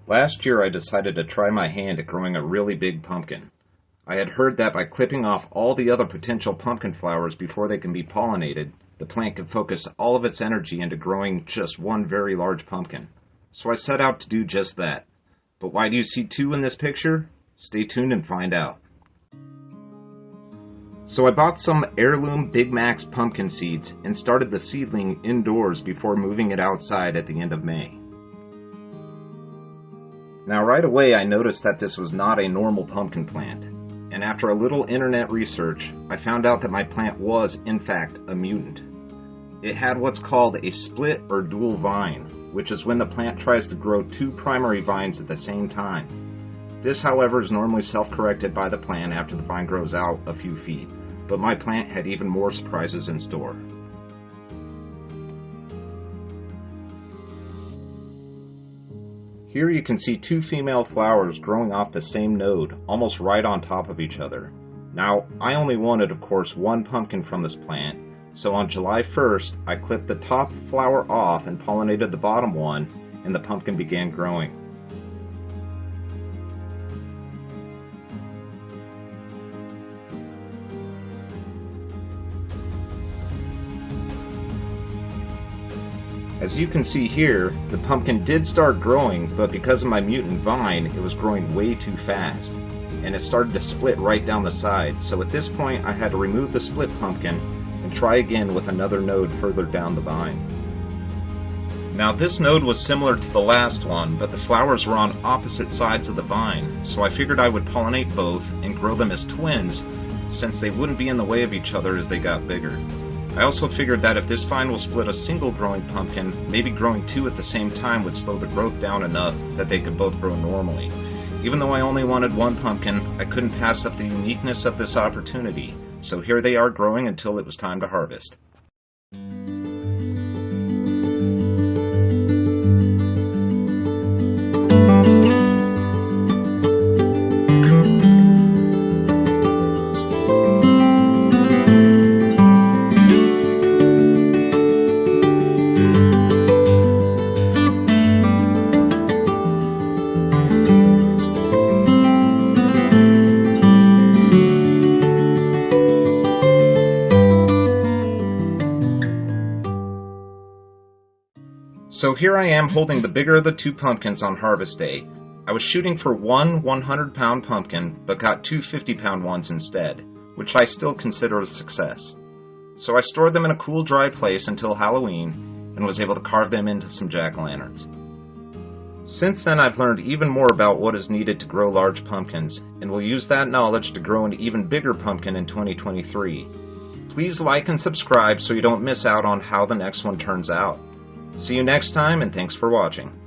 Last year I decided to try my hand at growing a really big pumpkin. I had heard that by clipping off all the other potential pumpkin flowers before they can be pollinated, the plant can focus all of its energy into growing just one very large pumpkin. So I set out to do just that. But why do you see two in this picture? Stay tuned and find out. So I bought some Heirloom Big Max pumpkin seeds and started the seedling indoors before moving it outside at the end of May. Now right away I noticed that this was not a normal pumpkin plant, and after a little internet research, I found out that my plant was, in fact, a mutant. It had what's called a split or dual vine, which is when the plant tries to grow two primary vines at the same time. This, however, is normally self-corrected by the plant after the vine grows out a few feet, but my plant had even more surprises in store. Here you can see two female flowers growing off the same node, almost right on top of each other. Now, I only wanted, of course, one pumpkin from this plant, so on July 1st, I clipped the top flower off and pollinated the bottom one, and the pumpkin began growing. As you can see here, the pumpkin did start growing, but because of my mutant vine, it was growing way too fast, and it started to split right down the side, so at this point I had to remove the split pumpkin and try again with another node further down the vine. Now this node was similar to the last one, but the flowers were on opposite sides of the vine, so I figured I would pollinate both and grow them as twins, since they wouldn't be in the way of each other as they got bigger. I also figured that if this vine will split a single growing pumpkin, maybe growing two at the same time would slow the growth down enough that they could both grow normally. Even though I only wanted one pumpkin, I couldn't pass up the uniqueness of this opportunity, so here they are growing until it was time to harvest. So here I am holding the bigger of the two pumpkins on harvest day. I was shooting for one 100-pound pumpkin, but got two 50-pound ones instead, which I still consider a success. So I stored them in a cool, dry place until Halloween, and was able to carve them into some jack-o'-lanterns. Since then I've learned even more about what is needed to grow large pumpkins, and will use that knowledge to grow an even bigger pumpkin in 2023. Please like and subscribe so you don't miss out on how the next one turns out. See you next time, and thanks for watching.